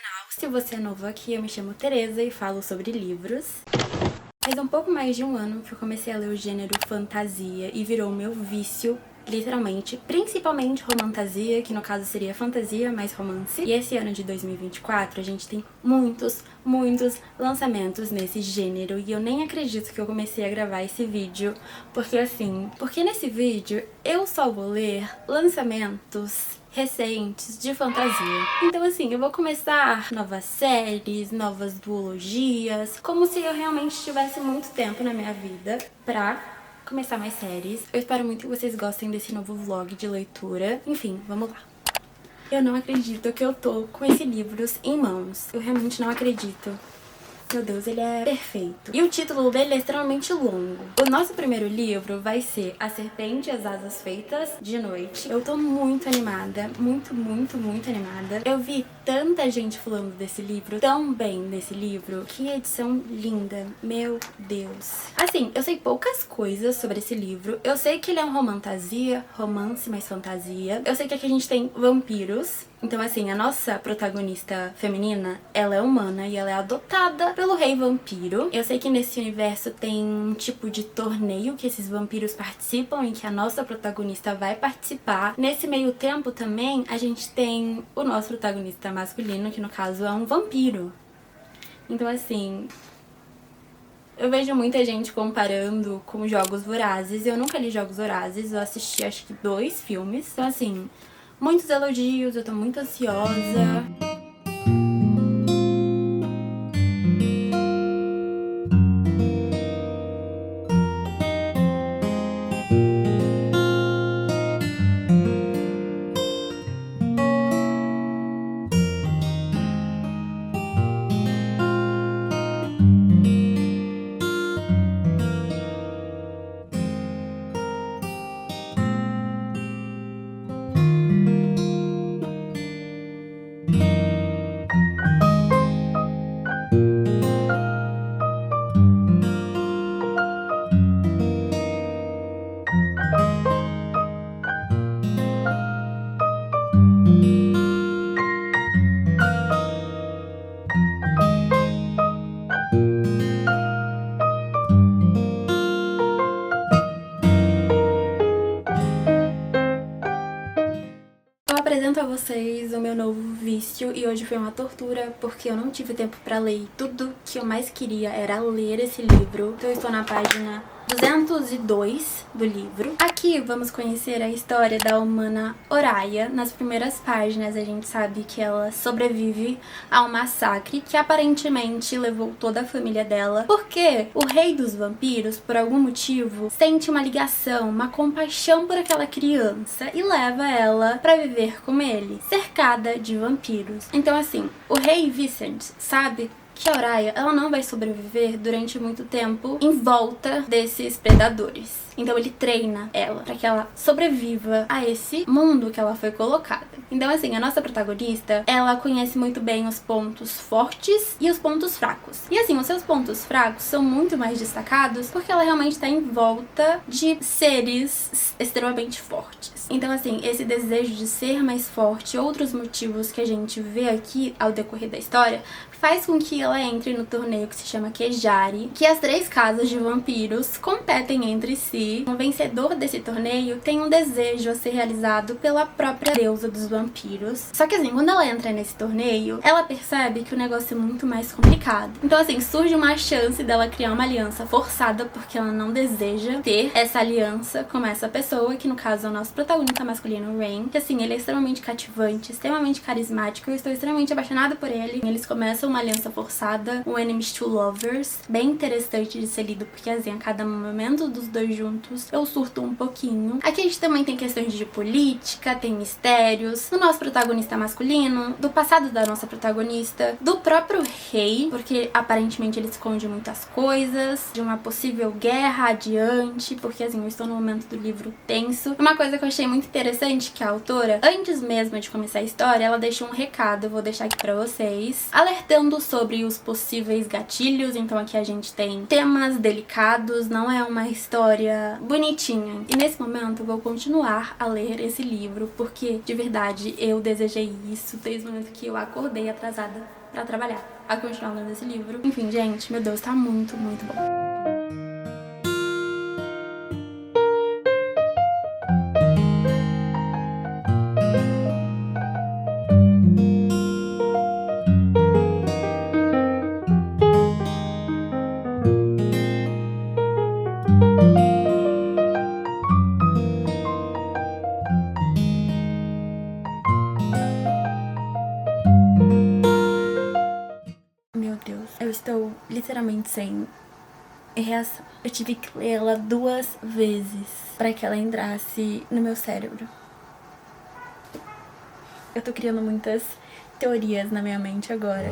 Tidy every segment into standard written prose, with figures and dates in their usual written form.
canal. Se você é novo aqui, eu me chamo Tereza e falo sobre livros. Faz um pouco mais de um ano que eu comecei a ler o gênero fantasia e virou meu vício, literalmente, principalmente romantasia, que no caso seria fantasia mais romance. E esse ano de 2024 a gente tem muitos lançamentos nesse gênero e eu nem acredito que eu comecei a gravar esse vídeo, porque nesse vídeo eu só vou ler lançamentos recentes de fantasia. Então assim, eu vou começar novas séries, novas duologias, como se eu realmente tivesse muito tempo na minha vida pra começar mais séries. Eu espero muito que vocês gostem desse novo vlog de leitura. Enfim, vamos lá. Eu não acredito que eu tô com esses livros em mãos. Eu realmente não acredito. Meu Deus, ele é perfeito. E o título dele é extremamente longo. O nosso primeiro livro vai ser A Serpente e as Asas Feitas de Noite. Eu tô muito animada, muito animada. Eu vi tanta gente falando desse livro, tão bem desse livro. Que edição linda, meu Deus. Assim, eu sei poucas coisas sobre esse livro. Eu sei que ele é um romance mais fantasia. Eu sei que aqui a gente tem vampiros. Então assim, a nossa protagonista feminina, ela é humana e ela é adotada pelo rei vampiro. Eu sei que nesse universo tem um tipo de torneio que esses vampiros participam e que a nossa protagonista vai participar. Nesse meio tempo também, a gente tem o nosso protagonista masculino, que no caso é um vampiro. Então assim, eu vejo muita gente comparando com Jogos Vorazes. Eu nunca li Jogos Vorazes, eu assisti acho que 2 filmes. Então assim, muitos elogios, eu tô muito ansiosa. Eu apresento a vocês o meu novo vício e hoje foi uma tortura porque eu não tive tempo pra ler. Tudo que eu mais queria era ler esse livro. Então eu estou na página 202 do livro. Aqui vamos conhecer a história da humana Oraya. Nas primeiras páginas a gente sabe que ela sobrevive a um massacre que aparentemente levou toda a família dela, porque o rei dos vampiros, por algum motivo, sente uma ligação, uma compaixão por aquela criança e leva ela pra viver com ele, cercada de vampiros. Então assim, o rei Vincent sabe que a Oraya, ela não vai sobreviver durante muito tempo em volta desses predadores. Então ele treina ela pra que ela sobreviva a esse mundo que ela foi colocada. Então assim, a nossa protagonista, ela conhece muito bem os pontos fortes e os pontos fracos. E assim, os seus pontos fracos são muito mais destacados porque ela realmente tá em volta de seres extremamente fortes. Então assim, esse desejo de ser mais forte, outros motivos que a gente vê aqui ao decorrer da história, faz com que ela entre no torneio que se chama Kejari, que as 3 casas de vampiros competem entre si. O vencedor desse torneio tem um desejo a ser realizado pela própria deusa dos vampiros. Só que assim, quando ela entra nesse torneio, ela percebe que o negócio é muito mais complicado. Então assim, surge uma chance dela criar uma aliança forçada, porque ela não deseja ter essa aliança com essa pessoa, que no caso é o nosso protagonista masculino, Rain, que assim, ele é extremamente cativante, extremamente carismático, eu estou extremamente apaixonada por ele. Eles começam uma aliança forçada, um Enemies to Lovers, bem interessante de ser lido, porque assim, a cada momento dos dois juntos, eu surto um pouquinho. Aqui a gente também tem questões de política, tem mistérios, do nosso protagonista masculino, do passado da nossa protagonista, do próprio rei, porque aparentemente ele esconde muitas coisas, de uma possível guerra adiante, porque assim, eu estou no momento do livro tenso. Uma coisa que eu achei muito interessante que a autora, antes mesmo de começar a história, ela deixou um recado, eu vou deixar aqui pra vocês, alertando sobre os possíveis gatilhos. Então aqui a gente tem temas delicados, não é uma história bonitinha. E nesse momento eu vou continuar a ler esse livro, porque de verdade eu desejei isso desde o momento que eu acordei atrasada pra trabalhar, a continuar lendo esse livro. Enfim, gente, meu Deus, tá muito, muito bom. Meu Deus, eu estou literalmente sem reação. Eu tive que ler ela 2 vezes pra que ela entrasse no meu cérebro. Eu tô criando muitas teorias na minha mente agora.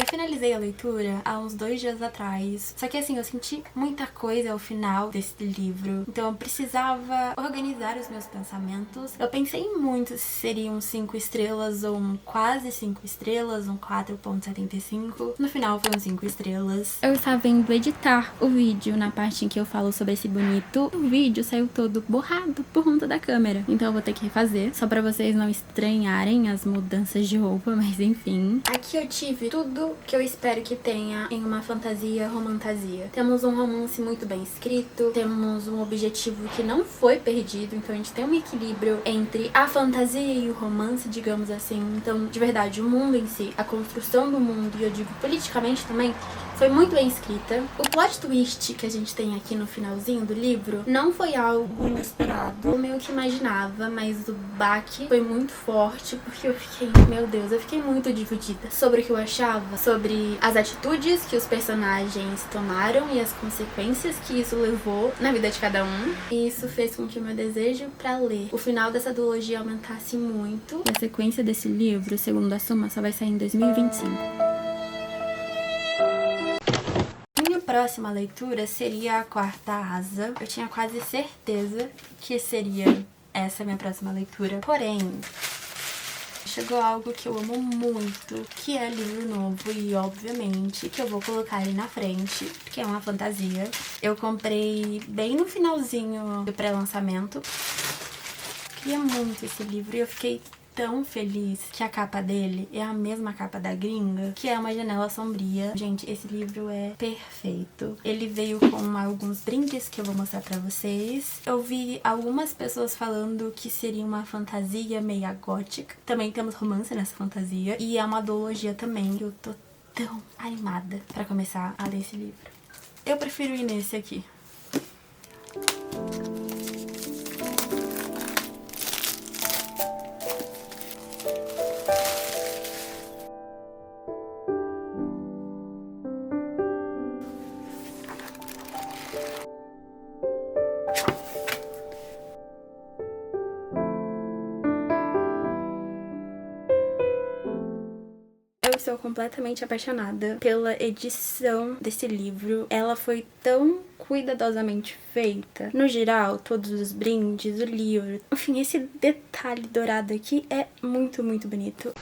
Finalizei a leitura há uns 2 dias atrás, só que assim, eu senti muita coisa ao final desse livro, então eu precisava organizar os meus pensamentos. Eu pensei muito se seriam 5 estrelas ou um quase 5 estrelas, um 4.75. No final foi um 5 estrelas. Eu estava indo editar o vídeo na parte em que eu falo sobre esse bonito. O vídeo saiu todo borrado por conta da câmera, então eu vou ter que refazer, só pra vocês não estranharem as mudanças de roupa, mas enfim. Aqui eu tive tudo que eu espero que tenha em uma fantasia romantasia. Temos um romance muito bem escrito, temos um objetivo que não foi perdido, então a gente tem um equilíbrio entre a fantasia e o romance, digamos assim. Então, de verdade, o mundo em si, a construção do mundo, e eu digo politicamente também, foi muito bem escrita. O plot twist que a gente tem aqui no finalzinho do livro não foi algo inesperado, eu meio que imaginava, mas o baque foi muito forte, porque eu fiquei, meu Deus, eu fiquei muito dividida sobre o que eu achava, sobre as atitudes que os personagens tomaram e as consequências que isso levou na vida de cada um. E isso fez com que o meu desejo pra ler o final dessa duologia aumentasse muito. E a sequência desse livro, segundo a Suma, só vai sair em 2025. Próxima leitura seria A Quarta Asa. Eu tinha quase certeza que seria essa minha próxima leitura. Porém, chegou algo que eu amo muito, que é livro novo e, obviamente, que eu vou colocar ali na frente, que é uma fantasia. Eu comprei bem no finalzinho do pré-lançamento. Queria muito esse livro e eu fiquei tão feliz que a capa dele é a mesma capa da gringa, que é Uma Janela Sombria. Gente, esse livro é perfeito. Ele veio com alguns brindes que eu vou mostrar pra vocês. Eu vi algumas pessoas falando que seria uma fantasia meia gótica. Também temos romance nessa fantasia. E é uma duologia também. Eu tô tão animada pra começar a ler esse livro. Eu prefiro ir nesse aqui. Eu estou completamente apaixonada pela edição desse livro. Ela foi tão cuidadosamente feita. No geral, todos os brindes, o livro, enfim, esse detalhe dourado aqui é muito, muito bonito.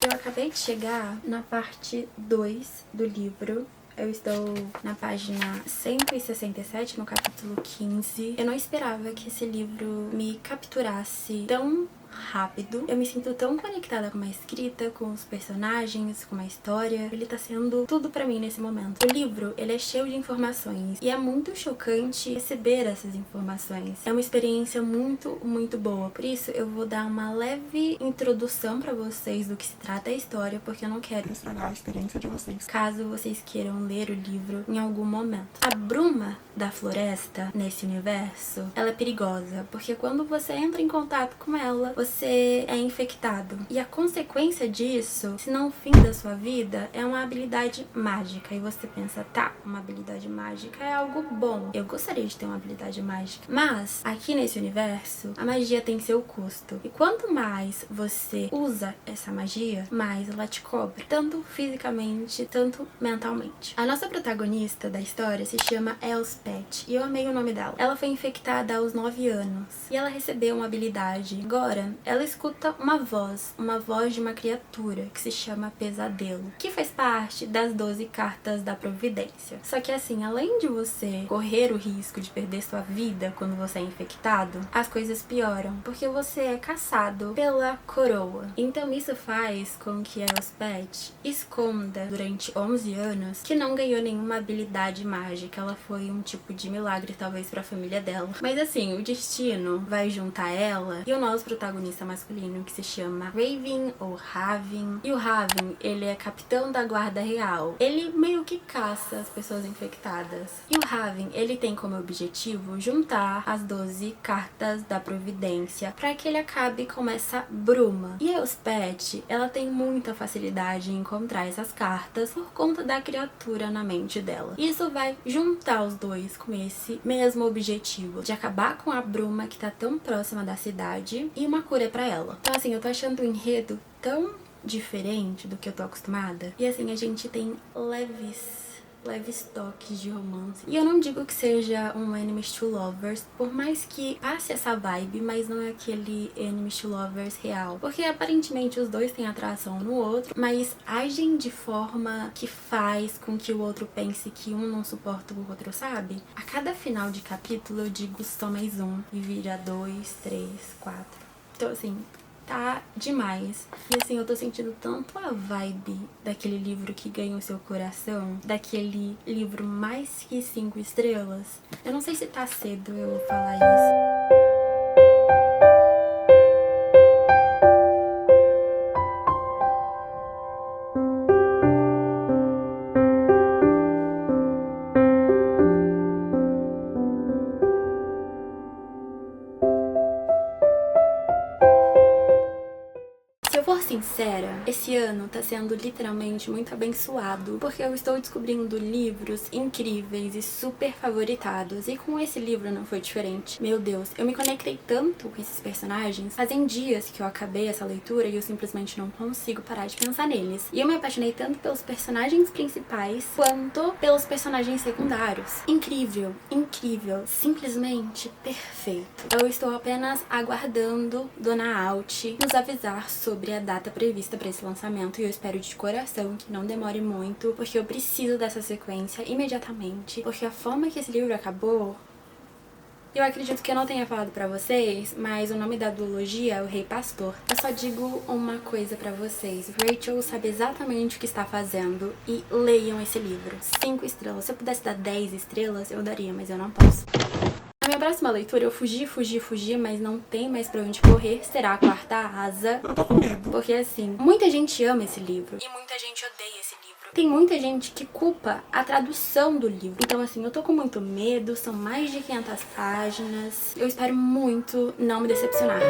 Eu acabei de chegar na parte 2 do livro. Eu estou na página 167, no capítulo 15. Eu não esperava que esse livro me capturasse tão rápido. Eu me sinto tão conectada com a escrita, com os personagens, com a história. Ele tá sendo tudo pra mim nesse momento. O livro, ele é cheio de informações e é muito chocante receber essas informações. É uma experiência muito, muito boa. Por isso, eu vou dar uma leve introdução pra vocês do que se trata a história, porque eu não quero estragar a experiência de vocês, caso vocês queiram ler o livro em algum momento. A bruma da floresta nesse universo, ela é perigosa, porque quando você entra em contato com ela, você é infectado. E a consequência disso, se não o fim da sua vida, é uma habilidade mágica. E você pensa, tá, uma habilidade mágica é algo bom. Eu gostaria de ter uma habilidade mágica. Mas, aqui nesse universo, a magia tem seu custo. E quanto mais você usa essa magia, mais ela te cobra. Tanto fisicamente, tanto mentalmente. A nossa protagonista da história se chama Elspeth. E eu amei o nome dela. Ela foi infectada aos 9 anos. E ela recebeu uma habilidade. Agora, ela escuta uma voz de uma criatura que se chama Pesadelo, que faz parte das 12 cartas da Providência. Só que assim, além de você correr o risco de perder sua vida quando você é infectado, as coisas pioram, porque você é caçado pela coroa. Então isso faz com que a Elspeth esconda durante 11 anos que não ganhou nenhuma habilidade mágica. Ela foi um tipo de milagre, talvez, pra família dela. Mas assim, o destino vai juntar ela e o nosso protagonista masculino, que se chama Raven ou Raven. E o Raven, ele é capitão da guarda real. Ele meio que caça as pessoas infectadas. E o Raven, ele tem como objetivo juntar as 12 cartas da Providência para que ele acabe com essa bruma. E a Elspeth, ela tem muita facilidade em encontrar essas cartas por conta da criatura na mente dela. Isso vai juntar os dois com esse mesmo objetivo de acabar com a bruma que tá tão próxima da cidade e uma cura pra ela. Então assim, eu tô achando o enredo tão diferente do que eu tô acostumada. E assim, a gente tem leves toques de romance. E eu não digo que seja um Enemies to Lovers, por mais que passe essa vibe, mas não é aquele Enemies to Lovers real. Porque aparentemente os dois têm atração no outro, mas agem de forma que faz com que o outro pense que um não suporta o outro, sabe? A cada final de capítulo eu digo só mais um, e vira 2, 3, 4. Então assim, tá demais. E assim, eu tô sentindo tanto a vibe daquele livro que ganha o seu coração, daquele livro mais que 5 estrelas. Eu não sei se tá cedo eu falar isso. Se eu for sincera, esse ano tá sendo literalmente muito abençoado, porque eu estou descobrindo livros incríveis e super favoritados, e com esse livro não foi diferente. Meu Deus, eu me conectei tanto com esses personagens, fazem dias que eu acabei essa leitura e eu simplesmente não consigo parar de pensar neles. E eu me apaixonei tanto pelos personagens principais, quanto pelos personagens secundários. Incrível, incrível, simplesmente perfeito. Eu estou apenas aguardando Dona Alt nos avisar sobre a data prevista para esse lançamento, e eu espero de coração que não demore muito, porque eu preciso dessa sequência imediatamente, porque a forma que esse livro acabou... Eu acredito que eu não tenha falado pra vocês, mas o nome da duologia é o Rei Pastor. Eu só digo uma coisa pra vocês: Rachel sabe exatamente o que está fazendo, e leiam esse livro. 5 estrelas. Se eu pudesse dar 10 estrelas, eu daria, mas eu não posso. Na minha próxima leitura, eu fugi, mas não tem mais pra onde correr, será a Quarta Asa. Eu tô com medo. Porque assim, muita gente ama esse livro e muita gente odeia esse livro. Tem muita gente que culpa a tradução do livro. Então assim, eu tô com muito medo, são mais de 500 páginas. Eu espero muito não me decepcionar.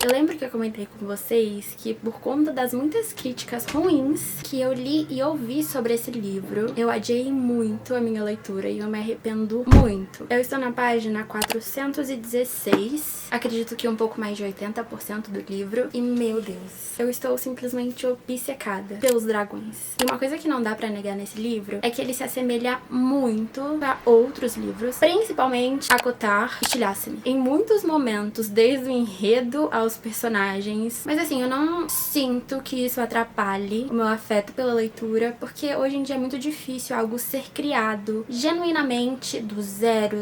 Eu lembro que eu comentei com vocês que por conta das muitas críticas ruins que eu li e ouvi sobre esse livro, eu adiei muito a minha leitura e eu me arrependo muito. Eu estou na página 416, acredito que um pouco mais de 80% do livro, e meu Deus, eu estou simplesmente obcecada pelos dragões. E uma coisa que não dá pra negar nesse livro é que ele se assemelha muito a outros livros, principalmente a Kotar e Chilasmi. Em muitos momentos, desde o enredo aos personagens, mas assim, eu não sinto que isso atrapalhe o meu afeto pela leitura, porque hoje em dia é muito difícil algo ser criado genuinamente do zero,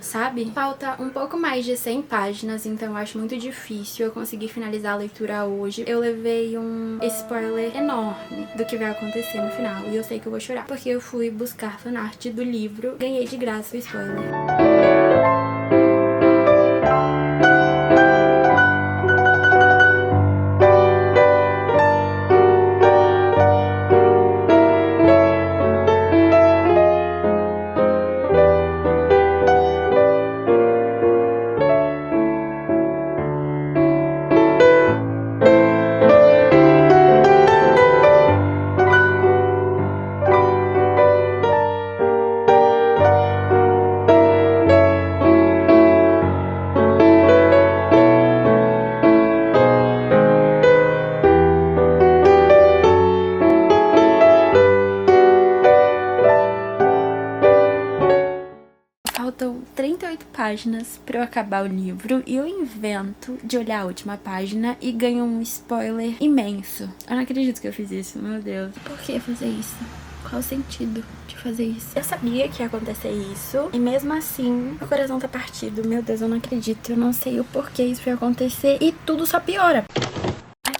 sabe? Falta um pouco mais de 100 páginas, então eu acho muito difícil eu conseguir finalizar a leitura hoje. Eu levei um spoiler enorme do que vai acontecer no final, e eu sei que eu vou chorar, porque eu fui buscar fanart do livro, ganhei de graça o spoiler. Faltam 38 páginas pra eu acabar o livro e eu invento de olhar a última página e ganho um spoiler imenso. Eu não acredito que eu fiz isso, meu Deus. Por que fazer isso? Qual o sentido de fazer isso? Eu sabia que ia acontecer isso e mesmo assim meu coração tá partido. Meu Deus, eu não acredito. Eu não sei o porquê isso ia acontecer e tudo só piora.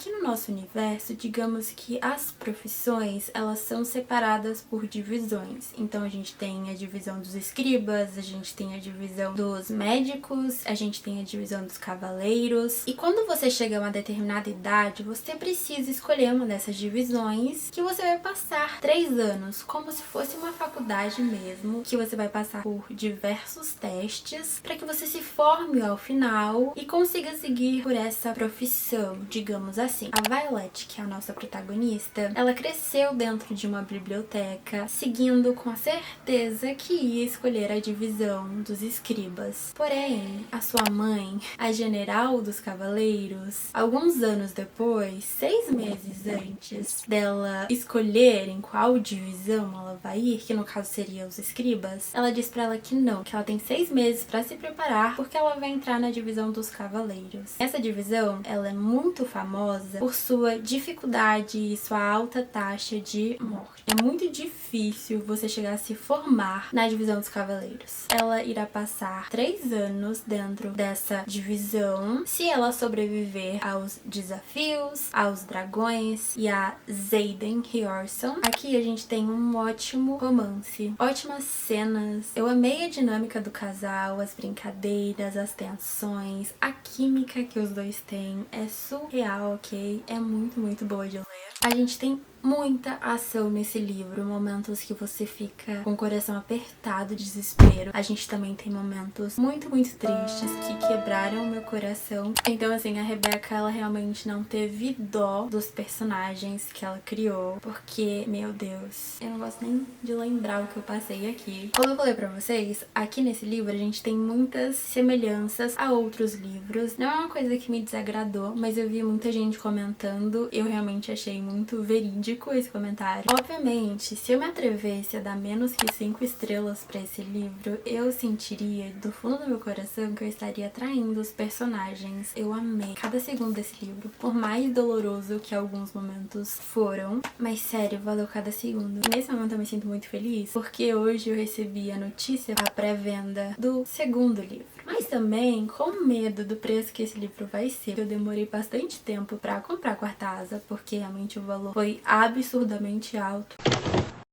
No nosso universo, digamos que as profissões, elas são separadas por divisões. Então a gente tem a divisão dos escribas, a gente tem a divisão dos médicos, a gente tem a divisão dos cavaleiros. E quando você chega a uma determinada idade, você precisa escolher uma dessas divisões que você vai passar 3 anos, como se fosse uma faculdade mesmo, que você vai passar por diversos testes para que você se forme ao final e consiga seguir por essa profissão, digamos assim. A Violet, que é a nossa protagonista, ela cresceu dentro de uma biblioteca, seguindo com a certeza que ia escolher a divisão dos escribas. Porém, a sua mãe, a general dos cavaleiros, alguns anos depois, 6 meses antes dela escolher em qual divisão ela vai ir, que no caso seria os escribas, ela diz pra ela que não, que ela tem 6 meses pra se preparar porque ela vai entrar na divisão dos cavaleiros. Essa divisão, ela é muito famosa por sua dificuldade e sua alta taxa de morte. É muito difícil você chegar a se formar na divisão dos cavaleiros. Ela irá passar 3 anos dentro dessa divisão se ela sobreviver aos desafios, aos dragões e a Xaden Hiorson. Aqui a gente tem um ótimo romance, ótimas cenas. Eu amei a dinâmica do casal, as brincadeiras, as tensões, a química que os dois têm. É surreal, ok? É muito boa de ler. A gente tem muita ação nesse livro, momentos que você fica com o coração apertado, desespero. A gente também tem momentos muito tristes que quebraram o meu coração. Então assim, a Rebecca, ela realmente não teve dó dos personagens que ela criou, porque, meu Deus, eu não gosto nem de lembrar o que eu passei aqui. Como eu falei pra vocês, aqui nesse livro a gente tem muitas semelhanças a outros livros. Não é uma coisa que me desagradou, mas eu vi muita gente comentando, eu realmente achei muito verídico esse comentário. Obviamente, se eu me atrevesse a dar menos que 5 estrelas pra esse livro, eu sentiria do fundo do meu coração que eu estaria traindo os personagens. Eu amei cada segundo desse livro, por mais doloroso que alguns momentos foram, mas sério, valeu cada segundo. E nesse momento eu me sinto muito feliz, porque hoje eu recebi a notícia, a pré-venda do segundo livro. Mas também, com medo do preço que esse livro vai ser, eu demorei bastante tempo pra comprar a quarta asa, porque realmente o valor foi absurdamente alto.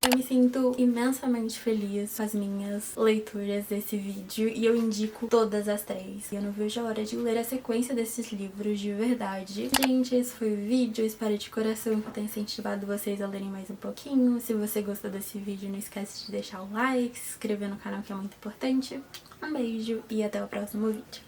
Eu me sinto imensamente feliz com as minhas leituras desse vídeo e eu indico todas as 3. Eu não vejo a hora de ler a sequência desses livros de verdade. Gente, esse foi o vídeo. Eu espero de coração que eu tenha incentivado vocês a lerem mais um pouquinho. Se você gostou desse vídeo, não esquece de deixar o like, se inscrever no canal que é muito importante. Um beijo e até o próximo vídeo.